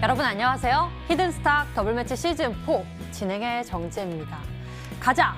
여러분 안녕하세요. 히든스탁 더블매치 시즌4 진행의 정지혜입니다. 가자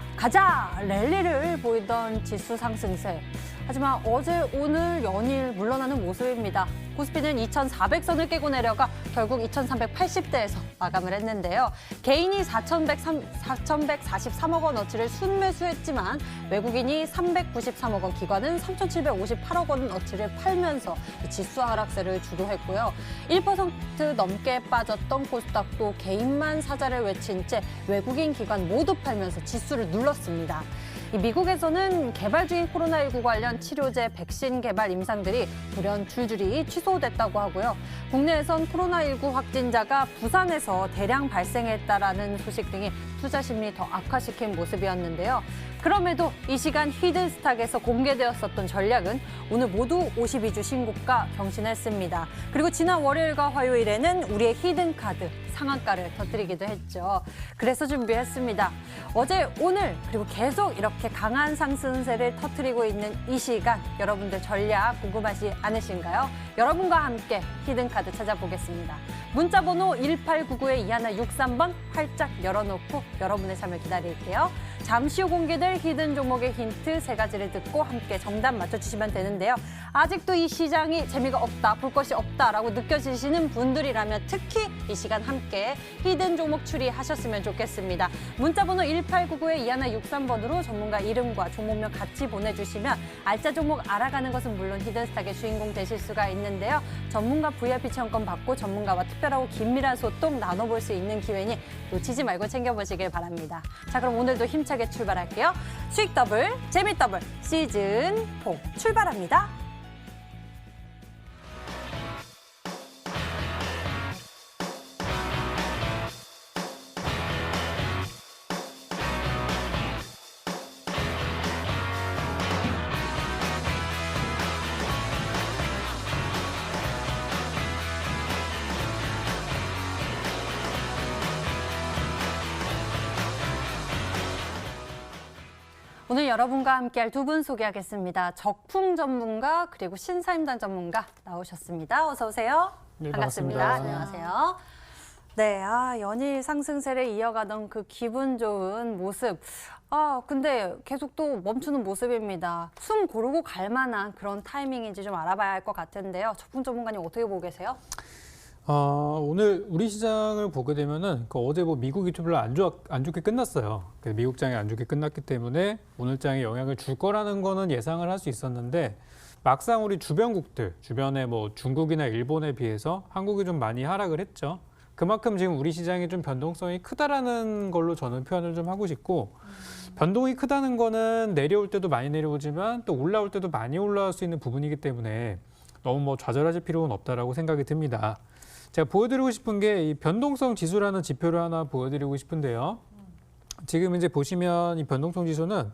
랠리를 보이던 지수 상승세. 하지만 어제 오늘 연일 물러나는 모습입니다. 코스피는 2,400선을 깨고 내려가 결국 2,380대에서 마감을 했는데요. 개인이 4,143억 원어치를 순매수했지만 외국인이 393억 원, 기관은 3,758억 원어치를 팔면서 지수 하락세를 주도했고요. 1% 넘게 빠졌던 코스닥도 개인만 사자를 외친 채 외국인 기관 모두 팔면서 지수를 눌렀습니다. 미국에서는 개발 중인 코로나19 관련 치료제, 백신 개발 임상들이 돌연 줄줄이 취소됐다고 하고요. 국내에선 코로나19 확진자가 부산에서 대량 발생했다라는 소식 등이 투자 심리 더 악화시킨 모습이었는데요. 그럼에도 이 시간 히든스탁에서 공개되었었던 전략은 오늘 모두 52주 신고가 경신했습니다. 그리고 지난 월요일과 화요일에는 우리의 히든카드 상한가를 터뜨리기도 했죠. 그래서 준비했습니다. 어제, 오늘 그리고 계속 이렇게 강한 상승세를 터뜨리고 있는 이 시간 여러분들 전략 궁금하지 않으신가요? 여러분과 함께 히든카드 찾아보겠습니다. 문자번호 1899-2163번 활짝 열어놓고 여러분의 참여 기다릴게요. 잠시 후 공개될 히든 종목의 힌트 3가지를 듣고 함께 정답 맞춰주시면 되는데요. 아직도 이 시장이 재미가 없다, 볼 것이 없다라고 느껴지시는 분들이라면 특히 이 시간 함께 히든 종목 추리하셨으면 좋겠습니다. 문자번호 1899-2163번으로 전문가 이름과 종목명 같이 보내주시면 알짜 종목 알아가는 것은 물론 히든스탁의 주인공 되실 수가 있는데요. 전문가 VIP 체험권 받고 전문가와 특별하고 긴밀한 소통 나눠볼 수 있는 기회니 놓치지 말고 챙겨보시길 바랍니다. 자, 그럼 오늘도 힘차게 출발할게요. 수익 더블, 재미 더블 시즌4 출발합니다. 오늘 여러분과 함께할 두 분 소개하겠습니다. 적풍 전문가 그리고 신사임당 전문가 나오셨습니다. 어서 오세요. 네, 반갑습니다. 반갑습니다. 안녕하세요. 네, 연일 상승세를 이어가던 그 기분 좋은 모습. 근데 계속 또 멈추는 모습입니다. 숨 고르고 갈 만한 그런 타이밍인지 좀 알아봐야 할 것 같은데요. 적풍 전문가님 어떻게 보고 계세요? 오늘 우리 시장을 보게 되면은 어제 미국이 좀 별로 안 좋게 끝났어요. 미국 장이 안 좋게 끝났기 때문에 오늘 장에 영향을 줄 거라는 거는 예상을 할 수 있었는데 막상 우리 주변국들, 주변에 중국이나 일본에 비해서 한국이 좀 많이 하락을 했죠. 그만큼 지금 우리 시장이 좀 변동성이 크다라는 걸로 저는 표현을 좀 하고 싶고 변동이 크다는 거는 내려올 때도 많이 내려오지만 또 올라올 때도 많이 올라올 수 있는 부분이기 때문에 너무 좌절하실 필요는 없다라고 생각이 듭니다. 제가 보여드리고 싶은 게 이 변동성 지수라는 지표를 하나 보여드리고 싶은데요. 지금 이제 보시면 이 변동성 지수는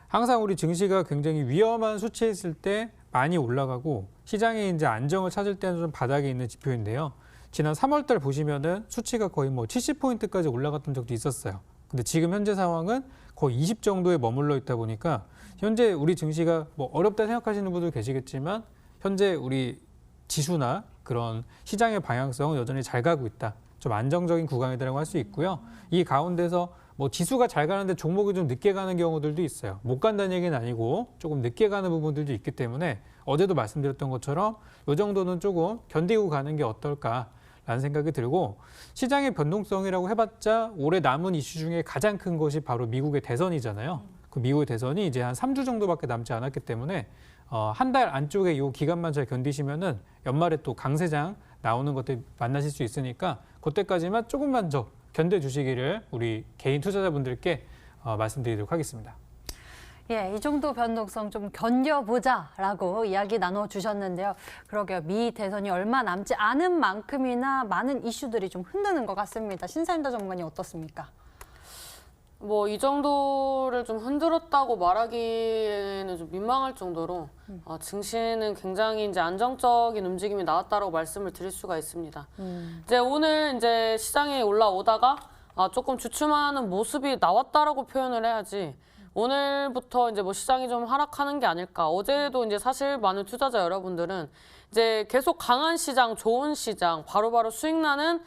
항상 우리 증시가 굉장히 위험한 수치에 있을 때 많이 올라가고 시장에 이제 안정을 찾을 때는 좀 바닥에 있는 지표인데요. 지난 3월 달 보시면은 수치가 거의 70포인트까지 올라갔던 적도 있었어요. 근데 지금 현재 상황은 거의 20 정도에 머물러 있다 보니까 현재 우리 증시가 어렵다 생각하시는 분들 계시겠지만 현재 우리 지수나 그런 시장의 방향성은 여전히 잘 가고 있다. 좀 안정적인 구간이라고 할 수 있고요. 이 가운데서 지수가 잘 가는데 종목이 좀 늦게 가는 경우들도 있어요. 못 간다는 얘기는 아니고 조금 늦게 가는 부분들도 있기 때문에 어제도 말씀드렸던 것처럼 이 정도는 조금 견디고 가는 게 어떨까라는 생각이 들고 시장의 변동성이라고 해봤자 올해 남은 이슈 중에 가장 큰 것이 바로 미국의 대선이잖아요. 그 미국의 대선이 이제 한 3주 정도밖에 남지 않았기 때문에 한 달 안쪽에 이 기간만 잘 견디시면은 연말에 또 강세장 나오는 것들 만나실 수 있으니까 그때까지만 조금만 더 견뎌주시기를 우리 개인 투자자분들께 말씀드리도록 하겠습니다. 예, 이 정도 변동성 좀 견뎌보자라고 이야기 나눠주셨는데요. 그러게요. 미 대선이 얼마 남지 않은 만큼이나 많은 이슈들이 좀 흔드는 것 같습니다. 신사임당 전문가님 어떻습니까? 이 정도를 좀 흔들었다고 말하기에는 좀 민망할 정도로 증시는 굉장히 이제 안정적인 움직임이 나왔다라고 말씀을 드릴 수가 있습니다. 이제 오늘 이제 시장에 올라오다가 조금 주춤하는 모습이 나왔다라고 표현을 해야지 오늘부터 이제 뭐 시장이 좀 하락하는 게 아닐까. 어제도 이제 사실 많은 투자자 여러분들은 이제 계속 강한 시장, 좋은 시장, 바로바로 수익 나는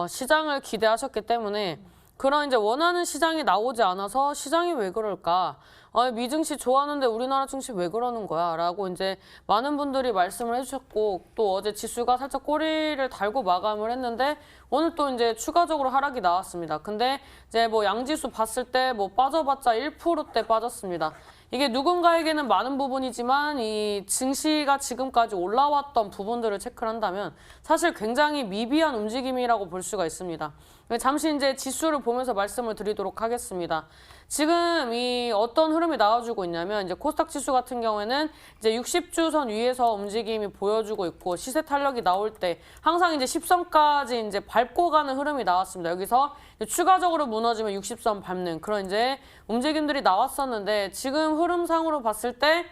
시장을 기대하셨기 때문에 그런 이제 원하는 시장이 나오지 않아서 시장이 왜 그럴까? 미증시 좋아하는데 우리나라 증시 왜 그러는 거야? 라고 이제 많은 분들이 말씀을 해주셨고 또 어제 지수가 살짝 꼬리를 달고 마감을 했는데 오늘 또 이제 추가적으로 하락이 나왔습니다. 근데 이제 뭐 양지수 봤을 때 뭐 빠져봤자 1%대 빠졌습니다. 이게 누군가에게는 많은 부분이지만 이 증시가 지금까지 올라왔던 부분들을 체크를 한다면 사실 굉장히 미비한 움직임이라고 볼 수가 있습니다. 잠시 이제 지수를 보면서 말씀을 드리도록 하겠습니다. 지금 이 어떤 흐름이 나와주고 있냐면 이제 코스닥 지수 같은 경우에는 이제 60주선 위에서 움직임이 보여주고 있고 시세 탄력이 나올 때 항상 이제 10선까지 이제 밟고 가는 흐름이 나왔습니다. 여기서 추가적으로 무너지면 60선 밟는 그런 이제 움직임들이 나왔었는데 지금 흐름상으로 봤을 때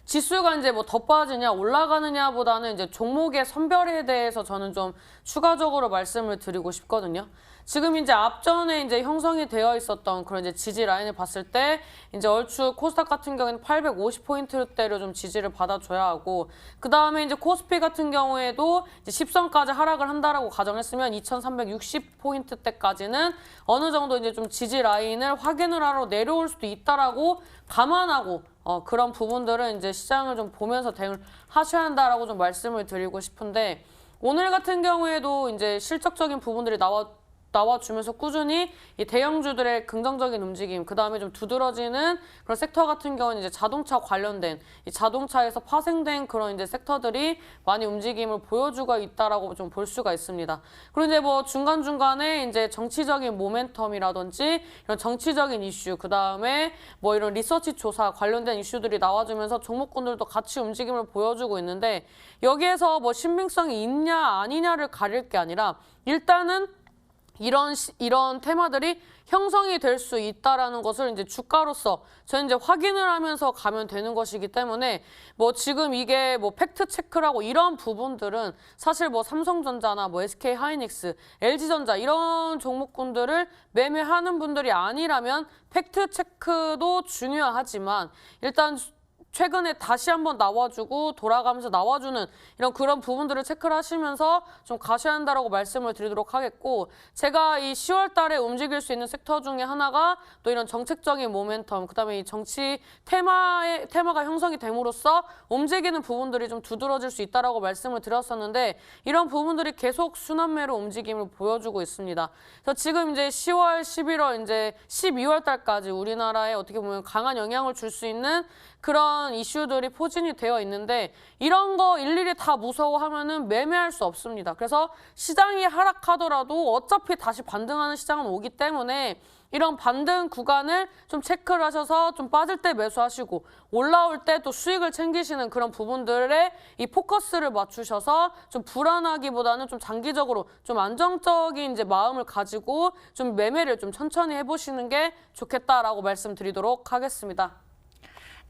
지수가 이제 뭐 더 빠지냐 올라가느냐보다는 이제 종목의 선별에 대해서 저는 좀 추가적으로 말씀을 드리고 싶거든요. 지금 이제 앞전에 이제 형성이 되어 있었던 그런 이제 지지 라인을 봤을 때 이제 얼추 코스닥 같은 경우에는 850포인트대로 좀 지지를 받아줘야 하고 그 다음에 이제 코스피 같은 경우에도 이제 10선까지 하락을 한다라고 가정했으면 2360포인트대까지는 어느 정도 이제 좀 지지 라인을 확인을 하러 내려올 수도 있다라고 감안하고 그런 부분들은 이제 시장을 좀 보면서 대응을 하셔야 한다라고 좀 말씀을 드리고 싶은데 오늘 같은 경우에도 이제 실적적인 부분들이 나와주면서 꾸준히 이 대형주들의 긍정적인 움직임, 그 다음에 좀 두드러지는 그런 섹터 같은 경우는 이제 자동차 관련된 이 자동차에서 파생된 그런 이제 섹터들이 많이 움직임을 보여주고 있다라고 좀 볼 수가 있습니다. 그리고 이제 뭐 중간중간에 이제 정치적인 모멘텀이라든지 이런 정치적인 이슈, 그 다음에 뭐 이런 리서치 조사 관련된 이슈들이 나와주면서 종목군들도 같이 움직임을 보여주고 있는데 여기에서 뭐 신빙성이 있냐 아니냐를 가릴 게 아니라 일단은 이런 테마들이 형성이 될 수 있다라는 것을 이제 주가로서 저는 이제 확인을 하면서 가면 되는 것이기 때문에 뭐 지금 이게 뭐 팩트 체크라고 이런 부분들은 사실 뭐 삼성전자나 뭐 SK 하이닉스, LG전자 이런 종목군들을 매매하는 분들이 아니라면 팩트 체크도 중요하지만 일단 최근에 다시 한번 나와주고 돌아가면서 나와주는 이런 그런 부분들을 체크를 하시면서 좀 가셔야 한다라고 말씀을 드리도록 하겠고 제가 이 10월 달에 움직일 수 있는 섹터 중에 하나가 또 이런 정책적인 모멘텀 그다음에 이 정치 테마가 형성이 됨으로써 움직이는 부분들이 좀 두드러질 수 있다라고 말씀을 드렸었는데 이런 부분들이 계속 순환매로 움직임을 보여주고 있습니다. 그래서 지금 이제 10월, 11월, 이제 12월 달까지 우리나라에 어떻게 보면 강한 영향을 줄 수 있는 그런 이슈들이 포진이 되어 있는데 이런 거 일일이 다 무서워하면은 매매할 수 없습니다. 그래서 시장이 하락하더라도 어차피 다시 반등하는 시장은 오기 때문에 이런 반등 구간을 좀 체크를 하셔서 좀 빠질 때 매수하시고 올라올 때 또 수익을 챙기시는 그런 부분들에 이 포커스를 맞추셔서 좀 불안하기보다는 좀 장기적으로 좀 안정적인 이제 마음을 가지고 좀 매매를 좀 천천히 해보시는 게 좋겠다라고 말씀드리도록 하겠습니다.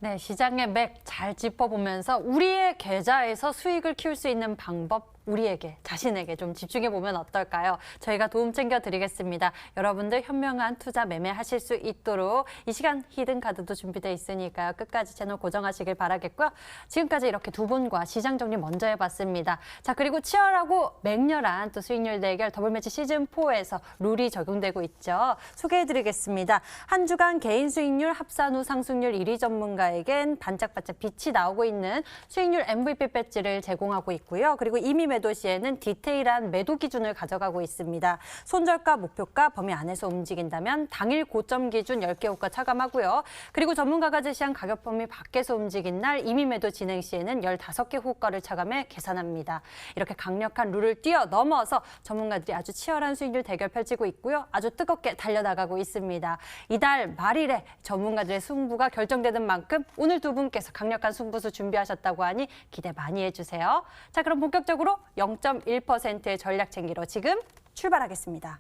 네, 시장의 맥 잘 짚어보면서 우리의 계좌에서 수익을 키울 수 있는 방법 우리에게, 자신에게 좀 집중해보면 어떨까요? 저희가 도움 챙겨드리겠습니다. 여러분들 현명한 투자 매매하실 수 있도록 이 시간 히든카드도 준비되어 있으니까요. 끝까지 채널 고정하시길 바라겠고요. 지금까지 이렇게 두 분과 시장 정리 먼저 해봤습니다. 자, 그리고 치열하고 맹렬한 또 수익률 대결 더블매치 시즌4에서 룰이 적용되고 있죠. 소개해드리겠습니다. 한 주간 개인 수익률 합산 후 상승률 1위 전문가에겐 반짝반짝 빛이 나오고 있는 수익률 MVP 배지를 제공하고 있고요. 그리고 이미 매도 시에는 디테일한 매도 기준을 가져가고 있습니다. 손절가, 목표가 범위 안에서 움직인다면 당일 고점 기준 10개 호가 차감하고요. 그리고 전문가가 제시한 가격 범위 밖에서 움직인 날 이미 매도 진행 시에는 15개 호가를 차감해 계산합니다. 이렇게 강력한 룰을 뛰어넘어서 전문가들이 아주 치열한 수익률 대결 펼치고 있고요. 아주 뜨겁게 달려나가고 있습니다. 이달 말일에 전문가들의 승부가 결정되는 만큼 오늘 두 분께서 강력한 승부수 준비하셨다고 하니 기대 많이 해주세요. 자, 그럼 본격적으로 0.1%의 전략 챙기러 지금 출발하겠습니다.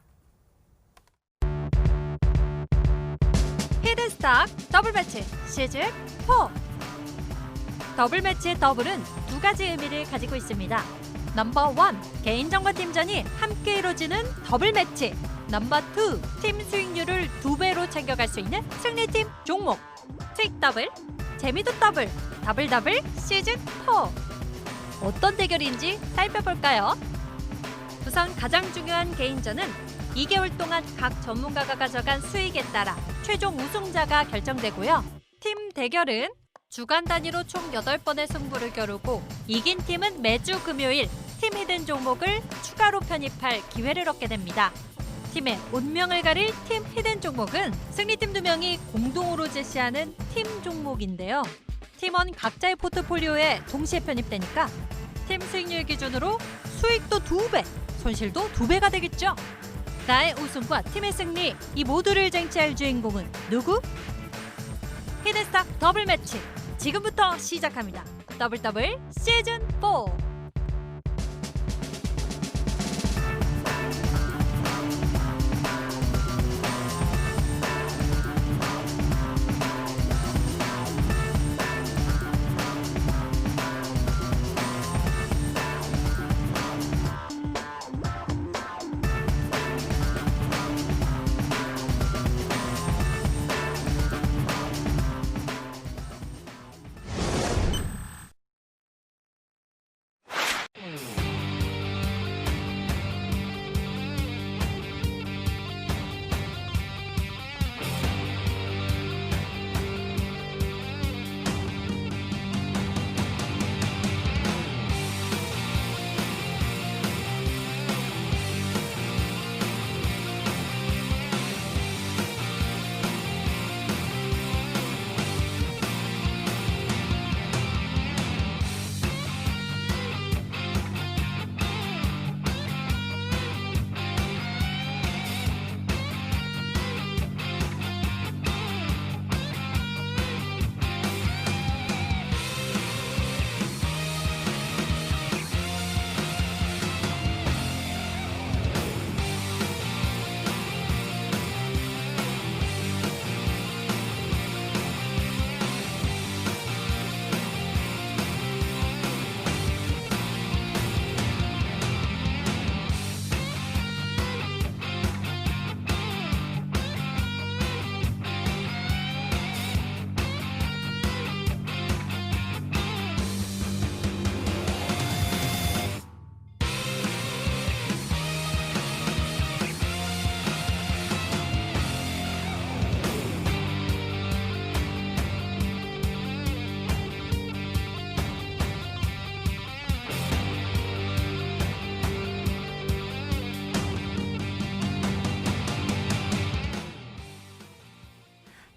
히든스탁 더블매치 시즌 4. 더블매치의 더블은 두 가지 의미를 가지고 있습니다. 넘버 1 개인전과 팀전이 함께 이루어지는 더블 매치. 넘버 2 팀 수익률을 2배로 챙겨갈 수 있는 승리팀 종목. 수익 더블, 재미도 더블, 더블 더블 시즌 4. 어떤 대결인지 살펴볼까요? 우선 가장 중요한 개인전은 2개월 동안 각 전문가가 가져간 수익에 따라 최종 우승자가 결정되고요. 팀 대결은 주간 단위로 총 8번의 승부를 겨루고 이긴 팀은 매주 금요일 팀 히든 종목을 추가로 편입할 기회를 얻게 됩니다. 팀의 운명을 가릴 팀 히든 종목은 승리팀 2명이 공동으로 제시하는 팀 종목인데요. 팀원 각자의 포트폴리오에 동시에 편입되니까 팀 수익률 기준으로 수익도 2배, 손실도 2배가 되겠죠. 나의 우승과 팀의 승리, 이 모두를 쟁취할 주인공은 누구? 히든스탁 더블 매치 지금부터 시작합니다. 더블 더블 시즌 4.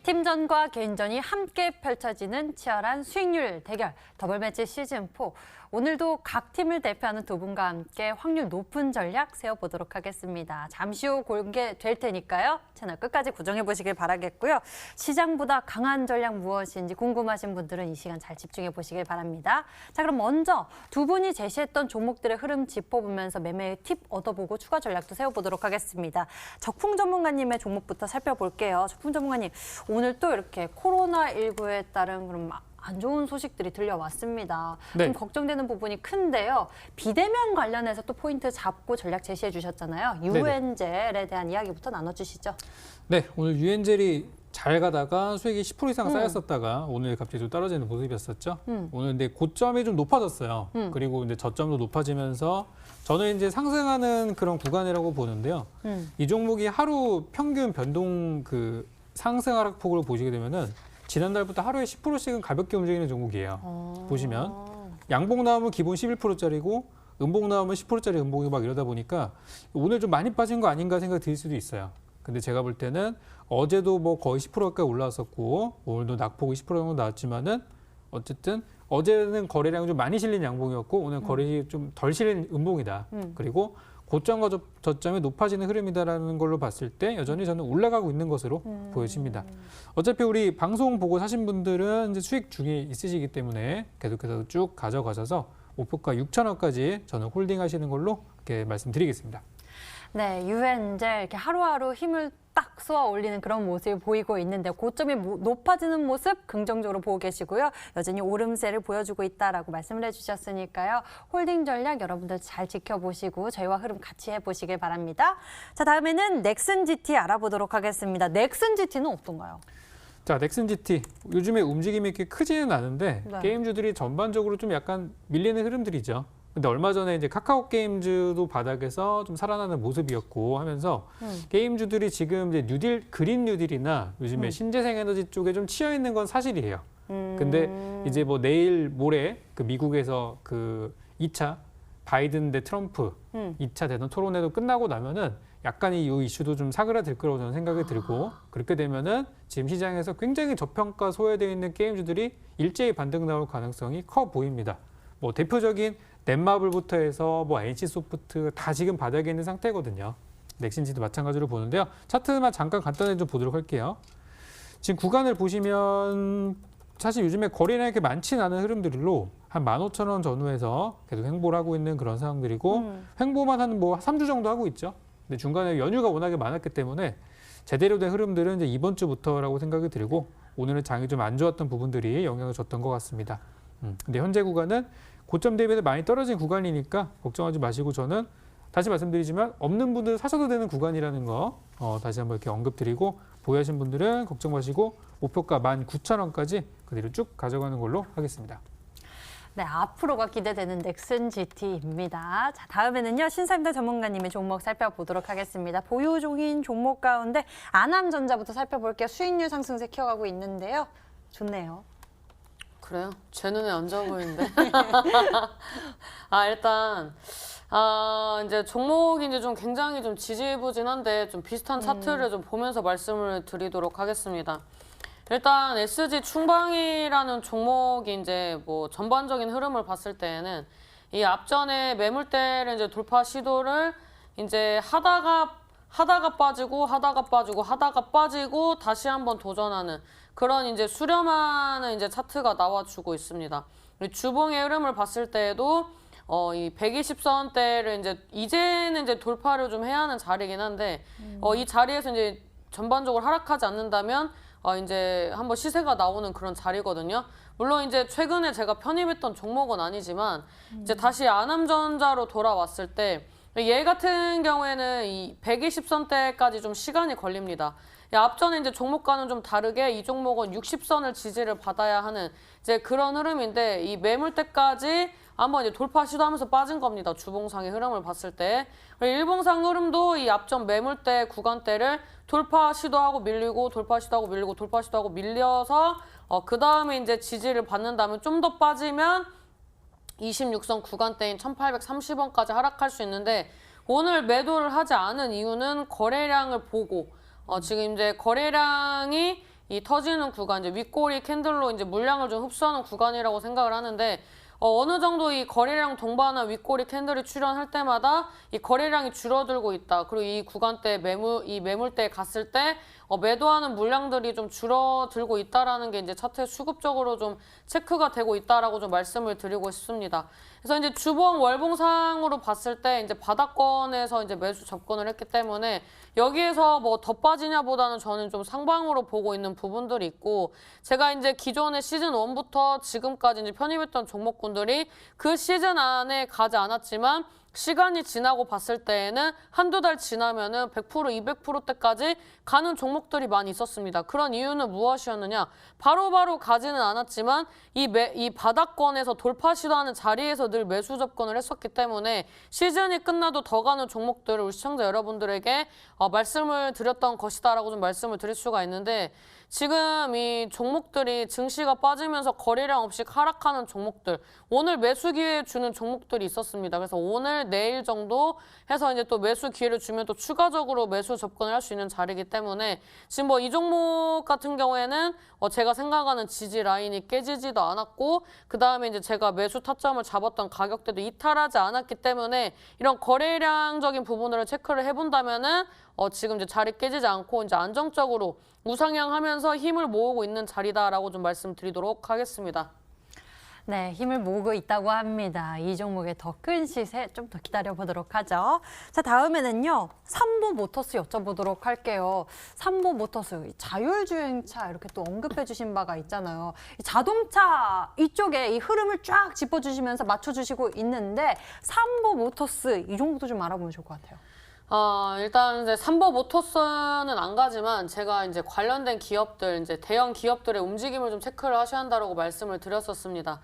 팀전과 개인전이 함께 펼쳐지는 치열한 수익률 대결 더블 매치 시즌 4. 오늘도 각 팀을 대표하는 두 분과 함께 확률 높은 전략 세워보도록 하겠습니다. 잠시 후 공개될 테니까요. 채널 끝까지 고정해 보시길 바라겠고요. 시장보다 강한 전략 무엇인지 궁금하신 분들은 이 시간 잘 집중해 보시길 바랍니다. 자, 그럼 먼저 두 분이 제시했던 종목들의 흐름 짚어보면서 매매의 팁 얻어보고 추가 전략도 세워보도록 하겠습니다. 적풍 전문가님의 종목부터 살펴볼게요. 적풍 전문가님, 오늘 또 이렇게 코로나19에 따른 그런 안 좋은 소식들이 들려왔습니다. 네. 좀 걱정되는 부분이 큰데요. 비대면 관련해서 또 포인트 잡고 전략 제시해 주셨잖아요. 유엔젤에 대한 이야기부터 나눠주시죠. 네, 오늘 유엔젤이 잘 가다가 수익이 10% 이상 쌓였었다가 오늘 갑자기 좀 떨어지는 모습이었었죠. 오늘 근데 고점이 좀 높아졌어요. 그리고 이제 저점도 높아지면서 저는 이제 상승하는 그런 구간이라고 보는데요. 이 종목이 하루 평균 변동 그 상승 하락폭을 보시게 되면은 지난달부터 하루에 10%씩은 가볍게 움직이는 종목이에요. 보시면 양봉 나오면 기본 11%짜리고 음봉 나오면 10%짜리 음봉이 막 이러다 보니까 오늘 좀 많이 빠진 거 아닌가 생각이 들 수도 있어요. 근데 제가 볼 때는 어제도 뭐 거의 10% 가까이 올라왔었고 오늘도 낙폭이 10% 정도 나왔지만은 어쨌든 어제는 거래량이 좀 많이 실린 양봉이었고 오늘 거래량이 좀 덜 실린 음봉이다. 그리고 고점과 저점이 높아지는 흐름이다라는 걸로 봤을 때 여전히 저는 올라가고 있는 것으로 보여집니다. 어차피 우리 방송 보고 사신 분들은 이제 수익 중에 있으시기 때문에 계속해서 쭉 가져가셔서 목표가 6,000원까지 저는 홀딩하시는 걸로 이렇게 말씀드리겠습니다. 네, 유엔젤 이렇게 하루하루 힘을 딱 쏘아 올리는 그런 모습을 보이고 있는데 고점이 높아지는 모습 긍정적으로 보고 계시고요. 여전히 오름세를 보여주고 있다라고 말씀을 해주셨으니까요. 홀딩 전략 여러분들 잘 지켜보시고 저희와 흐름 같이 해보시길 바랍니다. 자, 다음에는 넥슨 GT 알아보도록 하겠습니다. 넥슨 GT는 어떤가요? 자, 넥슨 GT 요즘에 움직임이 이렇게 크지는 않은데 네. 게임주들이 전반적으로 좀 약간 밀리는 흐름들이죠. 근데 얼마 전에 이제 카카오 게임즈도 바닥에서 좀 살아나는 모습이었고 하면서 게임주들이 지금 이제 뉴딜, 그린 뉴딜이나 요즘에 신재생 에너지 쪽에 좀 치여 있는 건 사실이에요. 근데 이제 뭐 내일 모레 그 미국에서 그 2차 바이든 대 트럼프 2차 대선 토론회도 끝나고 나면은 약간 이 이슈도 좀 사그라들 거라고 저는 생각이 들고 그렇게 되면은 지금 시장에서 굉장히 저평가 소외되어 있는 게임주들이 일제히 반등 나올 가능성이 커 보입니다. 뭐 대표적인 넷마블부터 해서 뭐 NC소프트 다 지금 바닥에 있는 상태거든요. 넥슨지도 마찬가지로 보는데요. 차트만 잠깐 간단히 좀 보도록 할게요. 지금 구간을 보시면 사실 요즘에 거래량이 이렇게 많지는 않은 흐름들로 한 15,000원 전후에서 계속 횡보를 하고 있는 그런 상황들이고 횡보만 한 뭐 3주 정도 하고 있죠. 근데 중간에 연휴가 워낙에 많았기 때문에 제대로 된 흐름들은 이제 이번 주부터라고 생각이 들고 오늘은 장이 좀 안 좋았던 부분들이 영향을 줬던 것 같습니다. 근데 현재 구간은 고점 대비해서 많이 떨어진 구간이니까 걱정하지 마시고 저는 다시 말씀드리지만 없는 분들 사셔도 되는 구간이라는 거 다시 한번 이렇게 언급드리고 보유하신 분들은 걱정 마시고 목표가 19,000원까지 그대로 쭉 가져가는 걸로 하겠습니다. 네, 앞으로가 기대되는 넥슨 GT입니다. 자, 다음에는요, 신사임당 전문가님의 종목 살펴보도록 하겠습니다. 보유 중인 종목 가운데 안암전자부터 살펴볼게요. 수익률 상승세 키워가고 있는데요. 좋네요. 그래요? 제 눈에 안 좋아 보이는데. 일단 이제 종목이 이제 좀 굉장히 좀 지지부진한데 좀 비슷한 차트를 좀 보면서 말씀을 드리도록 하겠습니다. 일단 SG 충방이라는 종목이 이제 뭐 전반적인 흐름을 봤을 때에는 이 앞전에 매물대를 이제 돌파 시도를 이제 하다가 빠지고 다시 한번 도전하는 그런 이제 수렴하는 이제 차트가 나와주고 있습니다. 주봉의 흐름을 봤을 때에도 이 120선대를 이제는 이제 돌파를 좀 해야 하는 자리긴 한데 이 자리에서 이제 전반적으로 하락하지 않는다면 이제 한번 시세가 나오는 그런 자리거든요. 물론 이제 최근에 제가 편입했던 종목은 아니지만 이제 다시 안암전자로 돌아왔을 때 얘 같은 경우에는 이 120선대까지 좀 시간이 걸립니다. 앞전에 이제 종목과는 좀 다르게 이 종목은 60선을 지지를 받아야 하는 이제 그런 흐름인데 이 매물대까지 한번 이제 돌파 시도하면서 빠진 겁니다. 주봉상의 흐름을 봤을 때. 일봉상 흐름도 이 앞전 매물대 구간대를 돌파 시도하고 밀리고 돌파 시도하고 밀리고 돌파 시도하고 밀려서 그 다음에 이제 지지를 받는다면 좀 더 빠지면 26선 구간대인 1830원까지 하락할 수 있는데 오늘 매도를 하지 않은 이유는 거래량을 보고 지금 이제 거래량이 이 터지는 구간, 이제 윗꼬리 캔들로 이제 물량을 좀 흡수하는 구간이라고 생각을 하는데 어느 정도 이 거래량 동반한 윗꼬리 캔들이 출현할 때마다 이 거래량이 줄어들고 있다. 그리고 이 구간대 매물대에 갔을 때 매도하는 물량들이 좀 줄어들고 있다라는 게 이제 차트에 수급적으로 좀 체크가 되고 있다라고 좀 말씀을 드리고 싶습니다. 그래서 이제 주봉 월봉상으로 봤을 때 이제 바닥권에서 이제 매수 접근을 했기 때문에 여기에서 뭐 더 빠지냐보다는 저는 좀 상방으로 보고 있는 부분들이 있고 제가 이제 기존의 시즌 1부터 지금까지 이제 편입했던 종목군들이 그 시즌 안에 가지 않았지만 시간이 지나고 봤을 때에는 한두 달 지나면은 100%, 200%대까지 가는 종목들이 많이 있었습니다. 그런 이유는 무엇이었느냐? 바로바로 가지는 않았지만 이 바닥권에서 돌파 시도하는 자리에서 늘 매수 접근을 했었기 때문에 시즌이 끝나도 더 가는 종목들을 우리 시청자 여러분들에게 말씀을 드렸던 것이다라고 좀 말씀을 드릴 수가 있는데 지금 이 종목들이 증시가 빠지면서 거래량 없이 하락하는 종목들 오늘 매수 기회 주는 종목들이 있었습니다. 그래서 오늘 내일 정도 해서 이제 또 매수 기회를 주면 또 추가적으로 매수 접근을 할 수 있는 자리이기 때문에 지금 뭐 이 종목 같은 경우에는 제가 생각하는 지지 라인이 깨지지도 않았고 그 다음에 이제 제가 매수 타점을 잡았던 가격대도 이탈하지 않았기 때문에 이런 거래량적인 부분을 체크를 해본다면은 지금 이제 자리 깨지지 않고 이제 안정적으로 우상향하면서 힘을 모으고 있는 자리다라고 좀 말씀드리도록 하겠습니다. 네, 힘을 모으고 있다고 합니다. 이 종목의 더 큰 시세 좀 더 기다려보도록 하죠. 자, 다음에는요. 삼보모터스 여쭤보도록 할게요. 삼보모터스, 자율주행차 이렇게 또 언급해 주신 바가 있잖아요. 이 자동차 이쪽에 이 흐름을 쫙 짚어주시면서 맞춰주시고 있는데 삼보모터스 이 종목도 좀 알아보면 좋을 것 같아요. 일단 이제 삼보모터스는 안 가지만 제가 이제 관련된 기업들, 이제 대형 기업들의 움직임을 좀 체크를 하셔야 한다고 말씀을 드렸었습니다.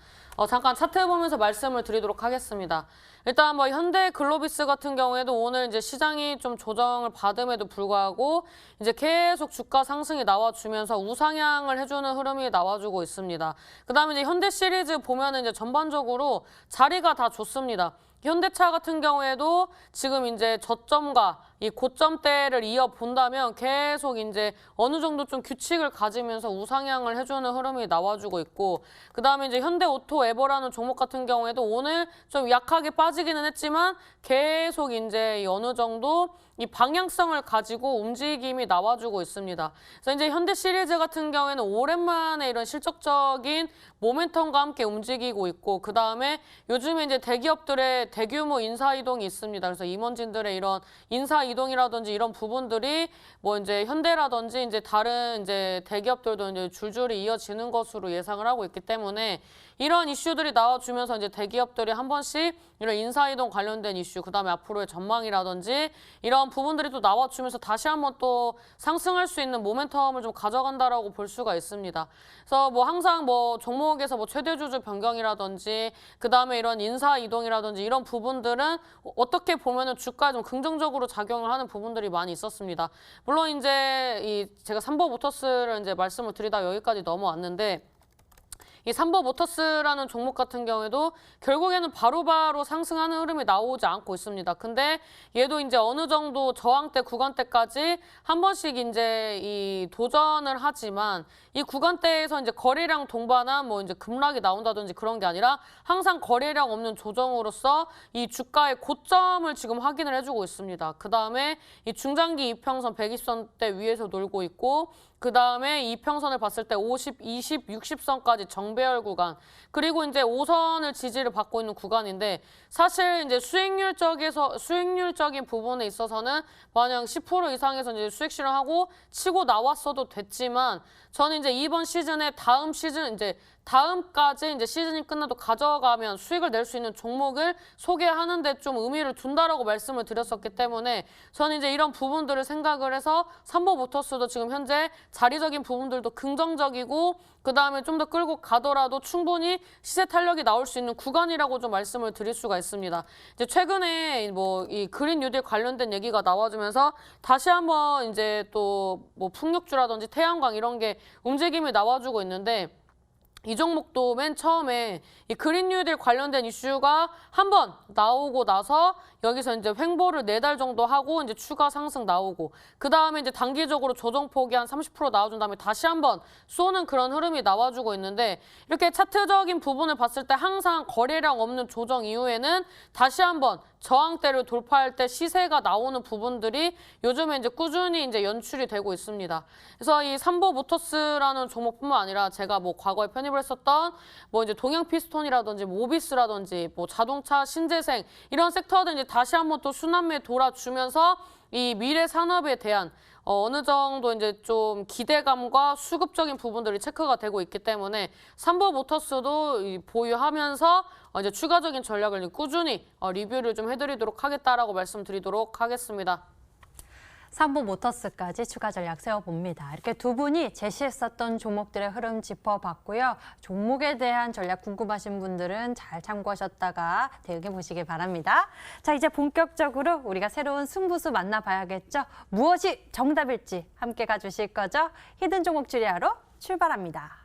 잠깐 차트 보면서 말씀을 드리도록 하겠습니다. 일단 뭐 현대글로비스 같은 경우에도 오늘 이제 시장이 좀 조정을 받음에도 불구하고 이제 계속 주가 상승이 나와주면서 우상향을 해주는 흐름이 나와주고 있습니다. 그다음에 이제 현대 시리즈 보면은 이제 전반적으로 자리가 다 좋습니다. 현대차 같은 경우에도 지금 이제 저점과 이 고점대를 이어본다면 계속 이제 어느 정도 좀 규칙을 가지면서 우상향을 해주는 흐름이 나와주고 있고, 그 다음에 이제 현대오토에버라는 종목 같은 경우에도 오늘 좀 약하게 빠지기는 했지만 계속 이제 어느 정도 이 방향성을 가지고 움직임이 나와주고 있습니다. 그래서 이제 현대 시리즈 같은 경우에는 오랜만에 이런 실적적인 모멘텀과 함께 움직이고 있고, 그 다음에 요즘에 이제 대기업들의 대규모 인사 이동이 있습니다. 그래서 임원진들의 이런 인사 이동이라든지 이런 부분들이 뭐 이제 현대라든지 이제 다른 이제 대기업들도 이제 줄줄이 이어지는 것으로 예상을 하고 있기 때문에 이런 이슈들이 나와주면서 이제 대기업들이 한 번씩 이런 인사이동 관련된 이슈, 그다음에 앞으로의 전망이라든지 이런 부분들이 또 나와주면서 다시 한번 또 상승할 수 있는 모멘텀을 좀 가져간다라고 볼 수가 있습니다. 그래서 뭐 항상 뭐 종목에서 뭐 최대 주주 변경이라든지 그다음에 이런 인사 이동이라든지 이런 부분들은 어떻게 보면은 주가에 좀 긍정적으로 작용을 하는 부분들이 많이 있었습니다. 물론 이제 제가 삼보모터스를 이제 말씀을 드리다 여기까지 넘어왔는데, 이 삼보모터스라는 종목 같은 경우에도 결국에는 바로바로 상승하는 흐름이 나오지 않고 있습니다. 근데 얘도 이제 어느 정도 저항대, 구간대까지 한 번씩 이제 이 도전을 하지만 이 구간대에서 이제 거래량 동반한 뭐 이제 급락이 나온다든지 그런 게 아니라 항상 거래량 없는 조정으로서 이 주가의 고점을 지금 확인을 해주고 있습니다. 그 다음에 이 중장기 이평선 120선대 위에서 놀고 있고, 그 다음에 이평선을 봤을 때 50, 20, 60선까지 정배열 구간, 그리고 이제 5선을 지지를 받고 있는 구간인데, 사실 이제 수익률적인 부분에 있어서는 만약 10% 이상에서 이제 수익 실현하고 치고 나왔어도 됐지만, 저는 이제 이번 시즌에 다음 시즌 이제 다음까지 이제 시즌이 끝나도 가져가면 수익을 낼 수 있는 종목을 소개하는 데 좀 의미를 둔다라고 말씀을 드렸었기 때문에 저는 이제 이런 부분들을 생각을 해서 삼보모터스도 지금 현재 자리적인 부분들도 긍정적이고, 그 다음에 좀 더 끌고 가더라도 충분히 시세 탄력이 나올 수 있는 구간이라고 좀 말씀을 드릴 수가 있습니다. 이제 최근에 뭐 이 그린 뉴딜 관련된 얘기가 나와주면서 다시 한번 이제 또 뭐 풍력주라든지 태양광 이런 게 움직임이 나와주고 있는데, 이 종목도 맨 처음에 이 그린 뉴딜 관련된 이슈가 한번 나오고 나서 여기서 이제 횡보를 4달 정도 하고 이제 추가 상승 나오고, 그 다음에 이제 단기적으로 조정폭이 한 30% 나와준 다음에 다시 한번 쏘는 그런 흐름이 나와주고 있는데, 이렇게 차트적인 부분을 봤을 때 항상 거래량 없는 조정 이후에는 다시 한번 저항대를 돌파할 때 시세가 나오는 부분들이 요즘에 이제 꾸준히 이제 연출이 되고 있습니다. 그래서 이 삼보모터스라는 종목뿐만 아니라 제가 뭐 과거에 편입을 했었던 뭐 이제 동양피스톤이라든지 모비스라든지 뭐 자동차, 신재생 이런 섹터들 이제 다시 한번 또 순환매 돌아주면서 이 미래 산업에 대한 어느 정도 이제 좀 기대감과 수급적인 부분들이 체크가 되고 있기 때문에 삼보모터스도 보유하면서 이제 추가적인 전략을 꾸준히 리뷰를 좀 해드리도록 하겠다라고 말씀드리도록 하겠습니다. 삼보모터스까지 추가 전략 세워봅니다. 이렇게 두 분이 제시했었던 종목들의 흐름 짚어봤고요. 종목에 대한 전략 궁금하신 분들은 잘 참고하셨다가 대응해 보시길 바랍니다. 자, 이제 본격적으로 우리가 새로운 승부수 만나봐야겠죠. 무엇이 정답일지 함께 가주실 거죠? 히든 종목 추리하러 출발합니다.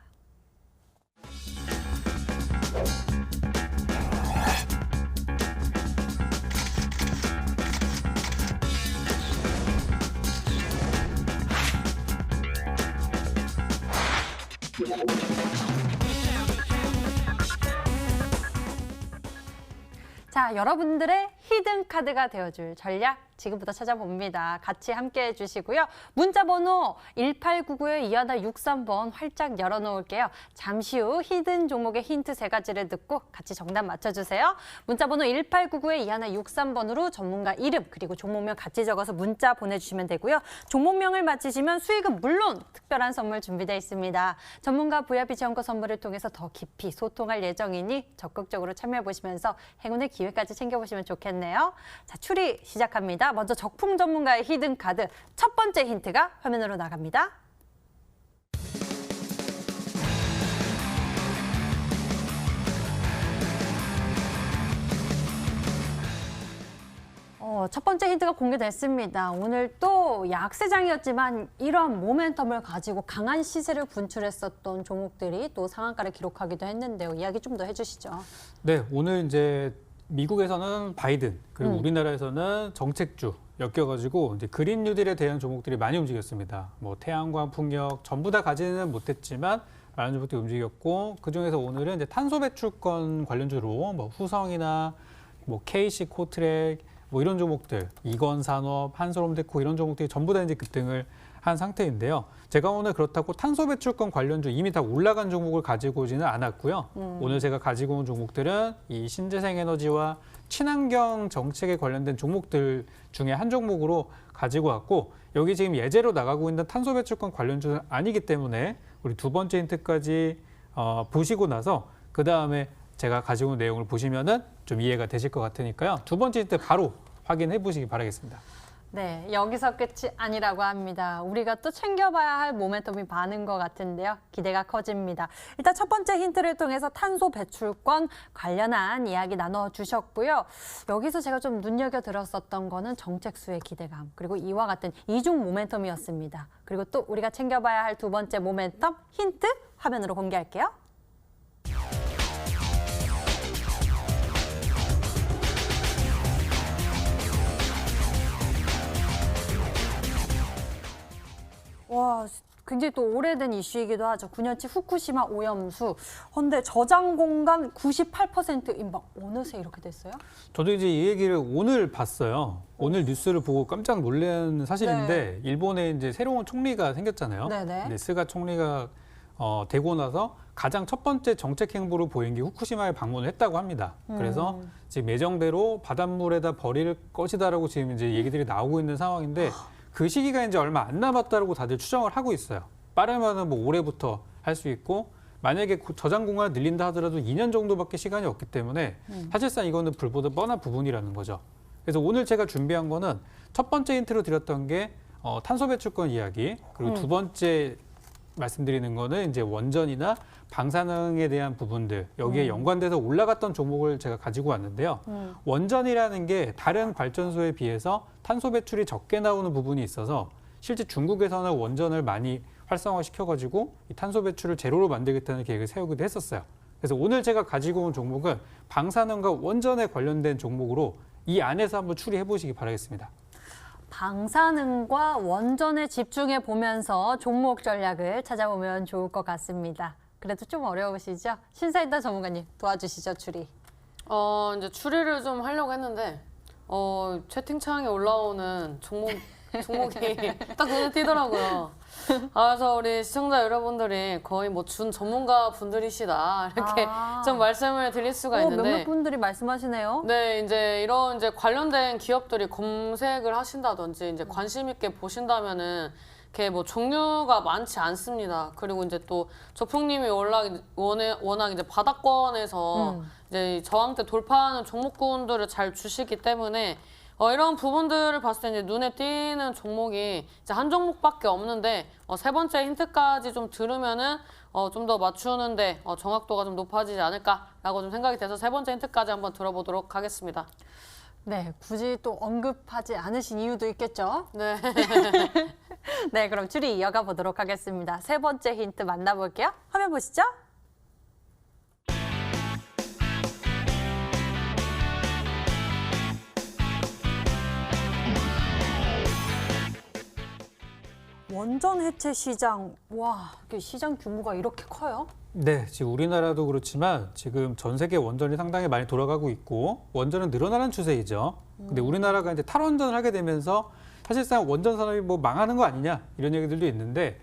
자, 여러분들의 히든 카드가 되어줄 전략 지금부터 찾아봅니다. 같이 함께해 주시고요. 문자 번호 1899-2163번 활짝 열어놓을게요. 잠시 후 히든 종목의 힌트 3가지를 듣고 같이 정답 맞춰주세요. 문자 번호 1899-2163번으로 전문가 이름 그리고 종목명 같이 적어서 문자 보내주시면 되고요. 종목명을 맞히시면 수익은 물론 특별한 선물 준비되어 있습니다. 전문가 VIP 지원권 선물을 통해서 더 깊이 소통할 예정이니 적극적으로 참여해보시면서 행운의 기회까지 챙겨보시면 좋겠네요. 자, 추리 시작합니다. 먼저 적풍 전문가의 히든 카드 첫 번째 힌트가 화면으로 나갑니다. 첫 번째 힌트가 공개됐습니다. 오늘 또 약세장이었지만 이러한 모멘텀을 가지고 강한 시세를 분출했었던 종목들이 또 상한가를 기록하기도 했는데요. 이야기 좀 더 해주시죠. 네, 오늘 이제 미국에서는 바이든 그리고 우리나라에서는 정책주 엮여가지고 이제 그린 뉴딜에 대한 종목들이 많이 움직였습니다. 뭐 태양광, 풍력 전부 다 가지는 못했지만 많은 종목들이 움직였고 그 중에서 오늘은 이제 탄소 배출권 관련주로 뭐 후성이나 뭐 KC 코트랙 뭐 이런 종목들, 이건산업, 한솔홈데코 이런 종목들이 전부 다 이제 급등을 한 상태인데요. 제가 오늘 그렇다고 탄소 배출권 관련주 이미 다 올라간 종목을 가지고 오지는 않았고요. 오늘 제가 가지고 온 종목들은 이 신재생에너지와 친환경 정책에 관련된 종목들 중에 한 종목으로 가지고 왔고 여기 지금 예제로 나가고 있는 탄소 배출권 관련주는 아니기 때문에 우리 두 번째 힌트까지 보시고 나서 그 다음에 제가 가지고 온 내용을 보시면은 좀 이해가 되실 것 같으니까요. 두 번째 힌트 바로 확인해 보시기 바라겠습니다. 네, 여기서 끝이 아니라고 합니다. 우리가 또 챙겨봐야 할 모멘텀이 많은 것 같은데요. 기대가 커집니다. 일단 첫 번째 힌트를 통해서 탄소 배출권 관련한 이야기 나눠주셨고요. 여기서 제가 좀 눈여겨들었었던 거는 정책수의 기대감, 그리고 이와 같은 이중 모멘텀이었습니다. 그리고 또 우리가 챙겨봐야 할 두 번째 모멘텀 힌트 화면으로 공개할게요. 와, 굉장히 또 오래된 이슈이기도 하죠. 9년치 후쿠시마 오염수. 근데 저장 공간 98% 임박. 어느새 이렇게 됐어요? 저도 이제 이 얘기를 오늘 봤어요. 오늘 뉴스를 보고 깜짝 놀란 사실인데 일본에 이제 새로운 총리가 생겼잖아요. 네네. 근데 스가 총리가 되고 나서 가장 첫 번째 정책 행보로 보인 게 후쿠시마에 방문을 했다고 합니다. 그래서 지금 예정대로 바닷물에다 버릴 것이다라고 지금 이제 얘기들이 나오고 있는 상황인데 그 시기가 이제 얼마 안 남았다라고 다들 추정을 하고 있어요. 빠르면은 뭐 올해부터 할 수 있고 만약에 저장 공간을 늘린다 하더라도 2년 정도밖에 시간이 없기 때문에 사실상 이거는 불보듯 뻔한 부분이라는 거죠. 그래서 오늘 제가 준비한 거는 첫 번째 힌트로 드렸던 게 탄소 배출권 이야기, 그리고 두 번째 말씀드리는 거는 이제 원전이나 방사능에 대한 부분들, 여기에 연관돼서 올라갔던 종목을 제가 가지고 왔는데요. 원전이라는 게 다른 발전소에 비해서 탄소 배출이 적게 나오는 부분이 있어서 실제 중국에서는 원전을 많이 활성화시켜가지고 이 탄소 배출을 제로로 만들겠다는 계획을 세우기도 했었어요. 그래서 오늘 제가 가지고 온 종목은 방사능과 원전에 관련된 종목으로 이 안에서 한번 추리해 보시기 바라겠습니다. 방사능과 원전에 집중해 보면서 종목 전략을 찾아보면 좋을 것 같습니다. 그래도 좀 어려우시죠? 신사임당 전문가님 도와주시죠, 추리. 이제 추리를 좀 하려고 했는데 채팅창에 올라오는 종목이 딱 눈에 띄더라고요. 그래서 우리 시청자 여러분들이 거의 뭐 준 전문가 분들이시다 이렇게 좀 말씀을 드릴 수가 있는데 몇몇 분들이 말씀하시네요. 네, 이제 이런 이제 관련된 기업들이 검색을 하신다든지 이제 관심 있게 보신다면은 이렇게 뭐 종류가 많지 않습니다. 그리고 이제 또 적풍님이 워낙 이제 바닥권에서 이제 저항대 돌파하는 종목군들을 잘 주시기 때문에 이런 부분들을 봤을 때 이제 눈에 띄는 종목이 이제 한 종목밖에 없는데 세 번째 힌트까지 좀 들으면은 좀 더 맞추는데 정확도가 좀 높아지지 않을까라고 좀 생각이 돼서 세 번째 힌트까지 한번 들어보도록 하겠습니다. 네, 굳이 또 언급하지 않으신 이유도 있겠죠? 네. 네, 그럼 추리 이어가 보도록 하겠습니다. 세 번째 힌트 만나볼게요. 화면 보시죠. 원전 해체 시장, 와, 이게 시장 규모가 이렇게 커요? 네, 지금 우리나라도 그렇지만 지금 전 세계 원전이 상당히 많이 돌아가고 있고 원전은 늘어나는 추세이죠. 근데 우리나라가 이제 탈원전을 하게 되면서 사실상 원전 산업이 뭐 망하는 거 아니냐 이런 얘기들도 있는데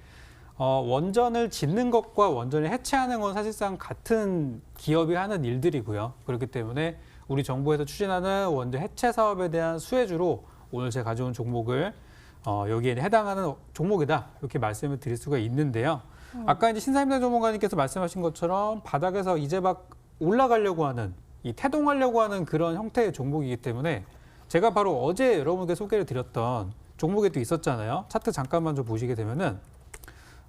원전을 짓는 것과 원전을 해체하는 건 사실상 같은 기업이 하는 일들이고요. 그렇기 때문에 우리 정부에서 추진하는 원전 해체 사업에 대한 수혜주로 오늘 제가 가져온 종목을 여기에 해당하는 종목이다 이렇게 말씀을 드릴 수가 있는데요. 아까 이제 신사임당 전문가님께서 말씀하신 것처럼 바닥에서 이제 막 올라가려고 하는 이 태동하려고 하는 그런 형태의 종목이기 때문에 제가 바로 어제 여러분께 소개를 드렸던 종목이 또 있었잖아요. 차트 잠깐만 좀 보시게 되면은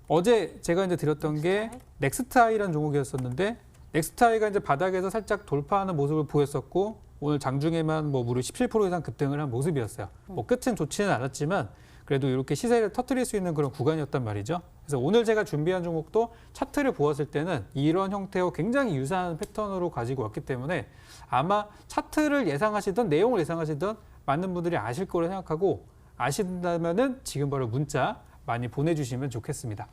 어제 제가 이제 드렸던 게 넥스트아이라는 종목이었었는데 넥스트아이가 이제 바닥에서 살짝 돌파하는 모습을 보였었고 오늘 장중에만 뭐 무려 17% 이상 급등을 한 모습이었어요. 뭐 끝은 좋지는 않았지만 그래도 이렇게 시세를 터뜨릴 수 있는 그런 구간이었단 말이죠. 그래서 오늘 제가 준비한 종목도 차트를 보았을 때는 이런 형태와 굉장히 유사한 패턴으로 가지고 왔기 때문에 아마 차트를 예상하시던 내용을 예상하시던 많은 분들이 아실 거라 생각하고 아신다면은 지금 바로 문자 많이 보내주시면 좋겠습니다.